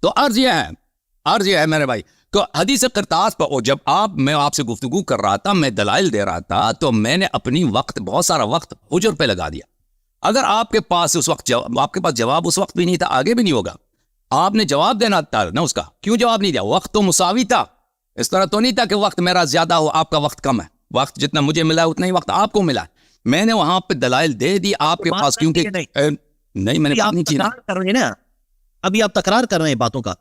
تو عرض یہ ہے میرے بھائی تو حدیث قرطاس پر جب میں آپ سے گفتگو کر رہا تھا، میں دلائل دے رہا تھا، تو میں نے اپنی بہت سارا وقت حجر پہ لگا دیا. اگر آپ کے پاس آپ کے پاس جواب اس وقت بھی نہیں تھا، آگے بھی نہیں ہوگا. آپ نے جواب دینا تھا نا اس کا، کیوں جواب نہیں دیا؟ وقت تو مساوی تھا. اس طرح تو نہیں تھا کہ وقت میرا زیادہ ہو، آپ کا وقت کم ہے. وقت جتنا مجھے ملا اتنا ہی وقت آپ کو ملا. میں نے وہاں پہ دلائل دے دی آپ کے پاس، کیونکہ نہیں میں نے بات نہیں کی نا. ابھی آپ تکرار کر رہے ہیں باتوں کا،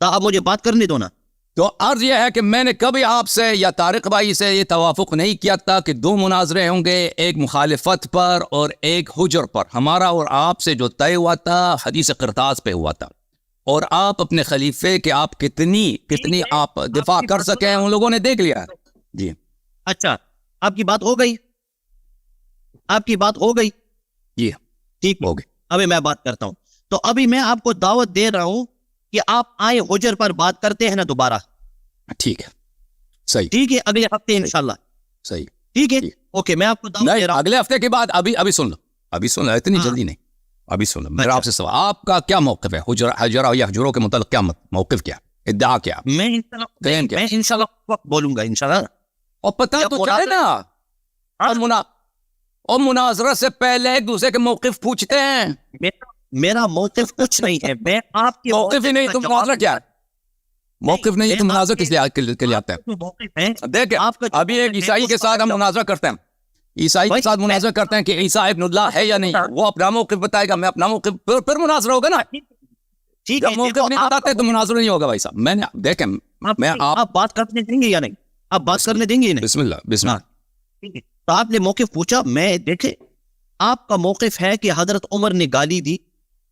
تو آپ مجھے بات کرنے دو نا. تو عرض یہ ہے کہ میں نے کبھی آپ سے یا طارق بھائی سے یہ توافق نہیں کیا تھا کہ دو مناظرے ہوں گے، ایک مخالفت پر اور ایک حجر پر. ہمارا اور آپ سے جو طے ہوا تھا حدیث قرطاس پہ ہوا تھا، اور آپ اپنے خلیفے کے آپ کتنی آپ دفاع کر سکیں ان لوگوں نے دیکھ لیا. جی اچھا، آپ کی بات ہو گئی، آپ کی بات ہو گئی. جی ٹھیک ہو گئی. ابھی میں بات کرتا ہوں. تو ابھی میں آپ کو دعوت دے رہا ہوں کہ آپ آئے حجر پر بات کرتے ہیں نا دوبارہ. ٹھیک ہے، صحیح، ٹھیک ہے، اگلے ہفتے انشاءاللہ. صحیح، ٹھیک ہے، اوکے. میں آپ کو دعوت دے رہا ہوں اگلے ہفتے کے بعد. ابھی سن لو اتنی جلدی نہیں. ابھی سن لو میرا آپ سے سوال، آپ کا کیا موقف ہے حجرہ یا حجروں کے متعلق؟ کیا موقف، کیا ادعا، کیا؟ میں انشاءاللہ وقت بولوں گا انشاءاللہ. اور پتہ تو چلے نا، اور مناظرہ سے پہلے ایک دوسرے کے موقف پوچھتے ہیں. میرا موقف کچھ نہیں ہے. میں آپ کے موقف ہی نہیں تو مناظرہ کیا؟ موقف نہیں تو مناظرہ کس لیے آتا ہے؟ دیکھیں ابھی ایک عیسائی کے ساتھ ہم مناظرہ کرتے ہیں، عیسائی کے ساتھ مناظرہ کرتے ہیں کہ عیسیٰ ابن اللہ ہے یا نہیں. وہ اپنا موقف بتائے گا، میں اپنا موقف، پھر مناظرہ ہوگا نا. جب موقف نہیں بتاتے تو مناظرہ نہیں ہوگا بھائی صاحب. میں نے دیکھیں آپ بات کرنے دیں گے یا نہیں؟ آپ بات کرنے دیں گے یا نہیں؟ بسم اللہ. تو آپ نے موقف پوچھا. میں دیکھیں آپ کا موقف ہے کہ حضرت عمر نے گالی دی،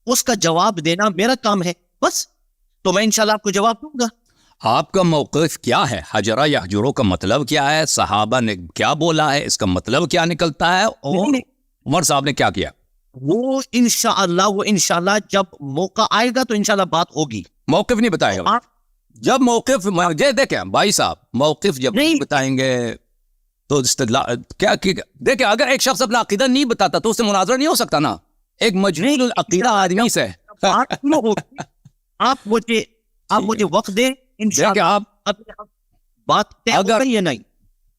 اس کا جواب دینا میرا کام ہے بس. تو میں انشاءاللہ آپ کو جواب دوں گا. آپ کا موقف کیا ہے؟ حجرہ یا حجروں کا مطلب کیا ہے؟ صحابہ نے کیا بولا ہے؟ اس کا مطلب کیا نکلتا ہے؟ اور عمر صاحب نے کیا کیا؟ وہ انشاءاللہ جب موقع آئے گا تو انشاءاللہ بات ہوگی. موقف نہیں بتائے گا جب موقف. دیکھیں بھائی صاحب، موقف جب نہیں بتائیں گے تو استدلال کیا؟ دیکھیں اگر ایک شخص اپنا عقیدہ نہیں بتاتا تو اس سے مناظرہ نہیں ہو سکتا نا. ایک مجنون العقیدہ آدمی سے آپ مجھے وقت دیں انشاءاللہ. آپ بات طے ہو گئی یا نہیں؟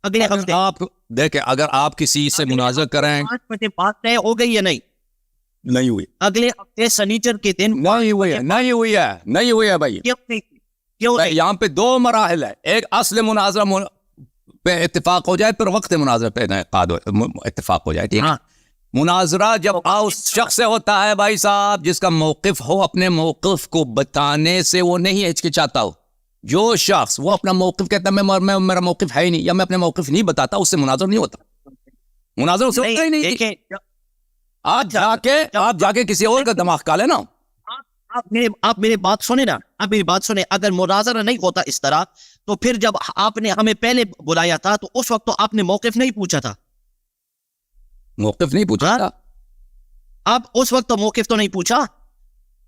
اگلے ہفتے آپ دیکھیں اگر آپ کسی سے مناظرہ کریں، بات طے ہو گئی یا نہیں؟ نہیں ہوئی. اگلے ہفتے سنیچر کے دن نہیں ہوئی ہے بھائی. کیوں؟ یہاں پہ دو مراحل ہے. ایک اصل مناظرہ پہ اتفاق ہو جائے، پھر وقت مناظرہ پہ اتفاق ہو جائے. ٹھیک ہے، مناظرہ جب اس شخص سے ہوتا ہے بھائی صاحب جس کا موقف ہو، اپنے موقف کو بتانے سے وہ نہیں ہچکچاتا ہو. جو شخص وہ اپنا موقف کہتا ہے میرا موقف ہے ہی نہیں، یا میں اپنے موقف نہیں بتاتا، اس سے مناظرہ نہیں ہوتا. مناظرہ اس وقت ہی نہیں. آپ جا کے کسی اور کا دماغ کھا نا. آپ میری بات سنیں نا، آپ میری بات سنیں. اگر مناظرہ نہیں ہوتا اس طرح تو پھر جب آپ نے ہمیں پہلے بلایا تھا تو اس وقت تو آپ نے موقف نہیں پوچھا تھا. موقف نہیں پوچھا تھا آپ اس وقت تو موقف تو نہیں پوچھا.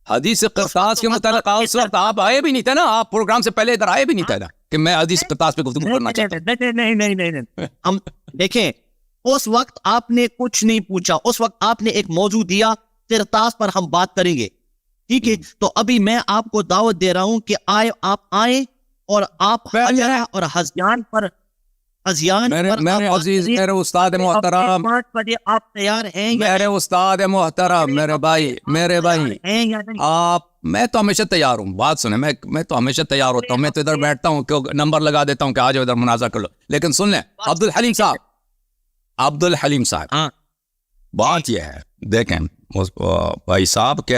حدیث قرطاس کے متعلق اس وقت آپ آئے بھی نہیں تھے نا. آپ پروگرام سے پہلے ادھر آئے بھی نہیں تھے نا کہ میں حدیث قرطاس پہ گفتگو کرنا چاہتا ہوں. نہیں. ہم دیکھیں اس وقت آپ نے کچھ نہیں پوچھا. اس وقت آپ نے ایک موضوع دیا، قرطاس پر ہم بات کریں گے. ٹھیک ہے، تو ابھی میں آپ کو دعوت دے رہا ہوں کہ آپ آئیں اور آپ اور حزیان پر میرے عزیز، میرے استاد محترم، آپ تیار ہیں؟ میرے استاد محترم، میرے بھائی آپ، میں تو ہمیشہ تیار ہوں. بات سنیں، میں تو ہمیشہ تیار ہوتا ہوں. میں تو ادھر بیٹھتا ہوں، نمبر لگا دیتا ہوں کہ آ جاؤ ادھر مناظرہ کر لو. لیکن سن لیں عبد الحلیم صاحب، بات یہ ہے، دیکھیں بھائی صاحب کہ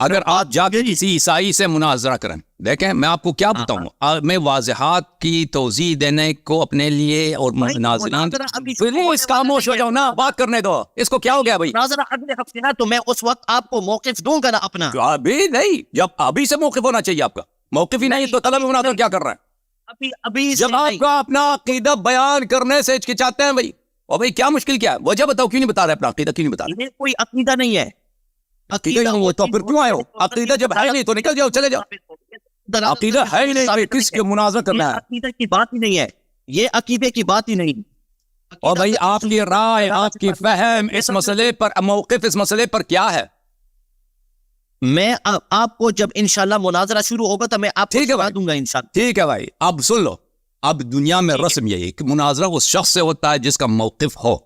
اگر آپ جا کے کسی عیسائی سے مناظرہ کریں، دیکھیں میں آپ کو کیا بتاؤں، میں واضحات کی توضیح دینے کو اپنے لیے اور ناظرین پلیز خاموش ہو جاؤ نا، بات کرنے دو. اس کو کیا ہو گیا بھائی؟ ناظرہ اگلے ہفتے نا تو میں اس وقت آپ کو موقف دوں گا نا اپنا. ابھی نہیں، جب ابھی سے موقف ہونا چاہیے. آپ کا موقف ہی نہیں تو طلب مناظرہ کیا کر رہے ہیں؟ ابھی جب آپ کا اپنا عقیدہ بیان کرنے سے ہچکچاتے ہیں بھائی، اور بھائی کیا مشکل کیا ہے؟ وجہ بتاؤ، کیوں نہیں بتا رہے اپنا عقیدہ؟ کیوں نہیں بتا رہے؟ کوئی عقیدہ نہیں ہے. عقیدہ تو پھر کیوں آئے ہو؟ عقیدہ جب ہے نہیں تو نکل جاؤ، چلے جاؤ. عقیدہ ہے ہی نہیں، کس کے مناظرہ کرنا ہے؟ عقیدہ کی بات ہی نہیں ہے، یہ عقیدے کی بات ہی نہیں. اور بھائی آپ کی رائے، آپ کی فہم اس مسئلے پر، موقف اس مسئلے پر کیا ہے؟ میں آپ کو جب انشاءاللہ مناظرہ شروع ہوگا تو میں آپ کو ٹھیک ہے سنا بھائی، دوں گا انشاءاللہ. ٹھیک ہے بھائی. اب سن لو، اب دنیا میں رسم یہی ہے کہ مناظرہ اس شخص سے ہوتا ہے جس کا موقف ہو.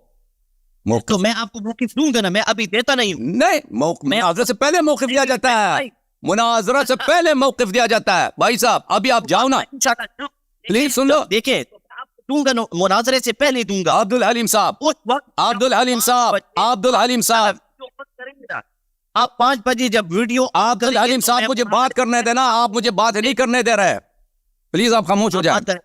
تو میں آپ کو موقف دوں گا نا، میں ابھی دیتا نہیں ہوں. نہیں، مناظرہ سے پہلے موقف دیا جاتا ہے. مناظرہ سے پہلے موقف دیا جاتا ہے بھائی صاحب. ابھی آپ جاؤ نا، پلیز سن لو. دیکھیں دوں گا نا، مناظرے سے پہلے دوں گا. عبد الحلیم صاحب، اس وقت عبد الحلیم صاحب، عبد الحلیم صاحب، آپ 5 بجے جب ویڈیو عبد الحلیم صاحب مجھے بات کرنے دینا. آپ مجھے بات نہیں کرنے دے رہے. پلیز آپ خاموش ہو جائیں.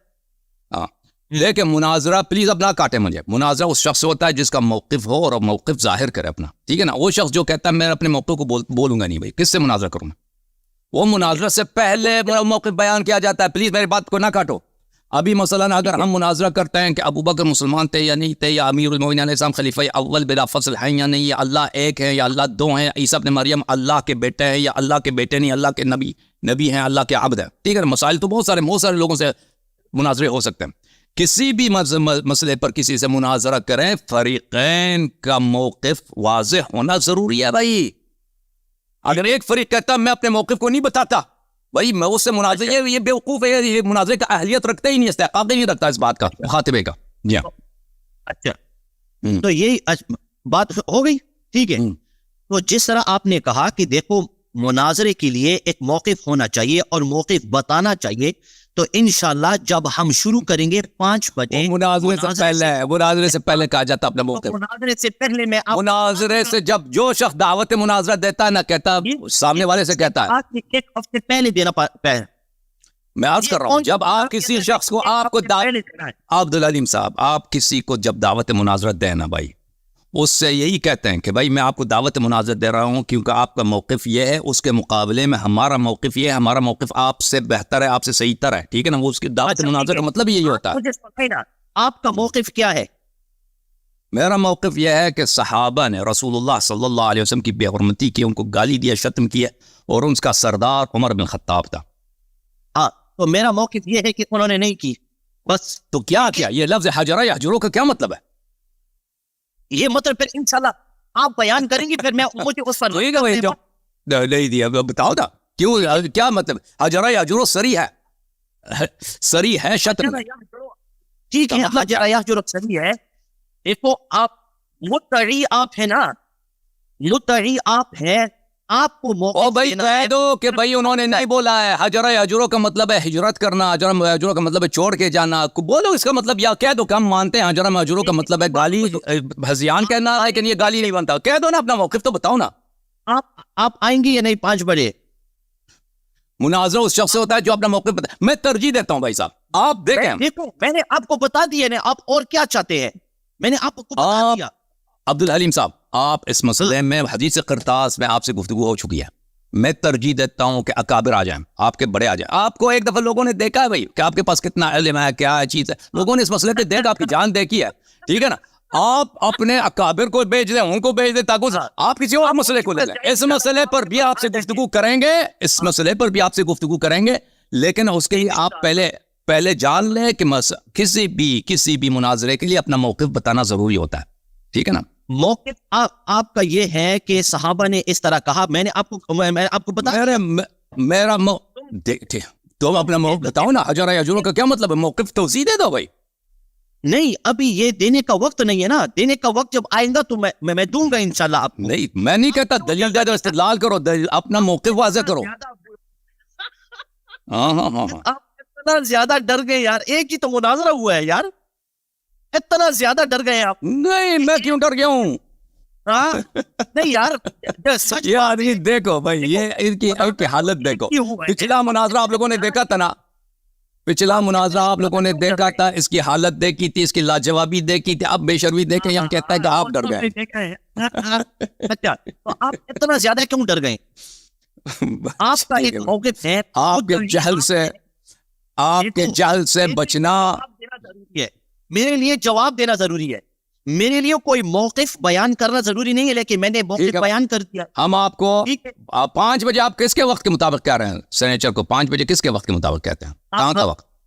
ہاں لیکن مناظرہ، پلیز اب نہ کاٹے مجھے. مناظرہ اس شخص سے ہوتا ہے جس کا موقف ہو اور موقف ظاہر کرے اپنا. ٹھیک ہے نا؟ وہ شخص جو کہتا ہے میں اپنے موقف کو بولوں گا نہیں، بھائی کس سے مناظرہ کروں میں؟ وہ مناظرہ سے پہلے موقف بیان کیا جاتا ہے. پلیز میری بات کو نہ کاٹو. ابھی مثلا اگر ہم مناظرہ کرتے ہیں کہ ابو بکر مسلمان تھے یا نہیں تھے، یا امیر المومنین علیہ السلام خلیفہ اول بلا فصل ہیں یا نہیں، یا اللہ ایک ہے یا اللہ دو ہیں، عیسیٰ ابن مریم اللہ کے بیٹے ہیں یا اللہ کے بیٹے نہیں، اللہ کے نبی ہیں، اللہ کے عبد ہیں. ٹھیک ہے، مسائل تو بہت سارے لوگوں سے مناظرے ہو سکتے ہیں. کسی بھی مسئلے پر کسی سے مناظرہ کریں، فریقین کا موقف واضح ہونا ضروری ہے بھائی. اگر ایک فریق کہتا میں اپنے موقف کو نہیں بتاتا، بھائی میں اس سے مناظرے، یہ بیوقوف ہے، یہ مناظرے کا اہلیت رکھتا ہی نہیں، استحقاق ہی نہیں رکھتا اس بات کا، مخاطبے کا. جی ہاں. اچھا تو یہی بات ہو گئی. ٹھیک ہے، تو جس طرح آپ نے کہا کہ دیکھو مناظرے کے لیے ایک موقف ہونا چاہیے اور موقف بتانا چاہیے، تو انشاءاللہ جب ہم شروع کریں گے 5 بجے، مناظرے سے پہلے کہا جاتا اپنا موقف. مناظرے سے پہلے میں مناظرے سے جب جو شخص دعوت مناظرہ دیتا ہے نا، کہتا سامنے والے سے کہتا ہے، ایک ہفتے پہلے دینا ہے. میں عرض کر رہا ہوں جب آپ کسی شخص کو، آپ کو عبد الحلیم صاحب، آپ کسی کو جب دعوت مناظرہ دینا بھائی، اس سے یہی کہتے ہیں کہ بھائی میں آپ کو دعوت مناظرہ دے رہا ہوں کیونکہ آپ کا موقف یہ ہے، اس کے مقابلے میں ہمارا موقف یہ ہے، ہمارا موقف آپ سے بہتر ہے، آپ سے صحیح تر ہے. ٹھیک ہے نا؟ وہ اس کی دعوت مناظرہ کا مطلب یہی ہوتا ہے. آپ کا موقف کیا ہے؟ میرا موقف یہ ہے کہ صحابہ نے رسول اللہ صلی اللہ علیہ وسلم کی بے حرمتی کی، ان کو گالی دیا، شتم کیا، اور ان کا سردار عمر بن خطاب تھا. ہاں تو میرا موقف یہ ہے کہ انہوں نے نہیں کی. بس تو کیا یہ لفظ حجرہ یحجروں کا کیا مطلب ہے؟ یہ مطلب پھر انشاءاللہ آپ بیان کریں گے، پھر میں مجھے اس پر نہیں دیا. بتاؤ نا کیوں، کیا مطلب؟ حجرہ یحجروں سری ہے شتم. ٹھیک ہے، حجرہ یحجروں سری ہے. دیکھو آپ مدعی آپ ہے نا، مدعی آپ ہے، آپ کو موقع بھائی کہہ دو کہ بھائی انہوں نے نہیں بولا ہے. حجرہ یحجروں کا مطلب ہے ہجرت کرنا، حجرہ یحجروں کا مطلب ہے چھوڑ کے جانا. بولو اس کا مطلب، یا کہہ دو کہ ہم مانتے ہیں حجرہ یحجروں کا مطلب ہے گالی، ہذیان کہنا ہے، لیکن یہ گالی نہیں بنتا. کہہ دو نا اپنا موقف تو بتاؤ نا. آپ آئیں گے یا نہیں 5 بجے؟ مناظرہ اس شخص سے ہوتا ہے جو اپنا موقف بتا. میں ترجیح دیتا ہوں بھائی صاحب، آپ دیکھیں. دیکھو میں نے آپ کو بتا دیا نا، آپ اور کیا چاہتے ہیں؟ میں نے آپ کو بتا دیا. عبد الحلیم صاحب، آپ اس مسئلے میں حدیث قرطاس میں آپ سے گفتگو ہو چکی ہے. میں ترجیح دیتا ہوں کہ اکابر آ جائیں، آپ کے بڑے آ جائیں. آپ کو ایک دفعہ لوگوں نے دیکھا ہے بھائی کہ آپ کے پاس کتنا علم ہے، کیا چیز ہے. لوگوں نے اس مسئلے پہ دیکھ آپ کی جان دیکھی ہے. ٹھیک ہے نا؟ آپ اپنے اکابر کو بھیج دیں، ان کو بھیج دیں تاکہ آپ کسی اور مسئلے کو لے لیں. اس مسئلے پر بھی آپ سے گفتگو کریں گے، اس مسئلے پر بھی آپ سے گفتگو کریں گے، لیکن اس کے لیے آپ پہلے جان لیں کہ کسی بھی مناظرے کے لیے اپنا موقف بتانا ضروری ہوتا ہے. ٹھیک ہے نا؟ موقف آپ کا یہ ہے کہ صحابہ نے اس طرح کہا. میں نے آپ کو بتا میرا تم اپنا موقف بتاؤ نا. حجرہ یحجروں کا کیا مطلب ہے؟ موقف توضیح دے دو بھائی. نہیں ابھی یہ دینے کا وقت نہیں ہے نا. دینے کا وقت جب آئے گا تو میں دوں گا انشاءاللہ آپ کو. نہیں میں نہیں کہتا دلیل دے دو، استدلال کرو، اپنا موقف واضح کرو. ہاں آپ اتنا زیادہ ڈر گئے یار. ایک ہی تو مناظرہ ہوا ہے یار، اتنا زیادہ ڈر گئے آپ. نہیں میں کیوں ڈر گیا ہوں؟ نہیں یار یہ آدمی دیکھو بھائی، یہ ان کی حالت دیکھو. پچھلا مناظرہ آپ لوگوں نے دیکھا تھا نا، پچھلا مناظرہ آپ لوگوں نے دیکھا تھا، اس کی حالت دیکھی تھی، اس کی لاجوابی دیکھی تھی. اب بے شرمی دیکھیں، یہاں کہتا ہے کہ آپ ڈر گئے. اچھا تو آپ اتنا زیادہ کیوں ڈر گئے؟ آپ کا ایک موقف ہے، آپ کے جہل سے بچنا. میرے لیے جواب دینا ضروری ہے. میرے لیے کوئی موقف بیان کرنا ضروری نہیں ہے، لیکن میں نے موقف بیان کر دیا. ہم آپ کو 5 بجے، آپ کس کے وقت کے مطابق کہہ رہے ہیں؟ سینیچر کو 5 بجے کس کے وقت کے مطابق کہتے ہیں؟ کہاں کا وقت؟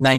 9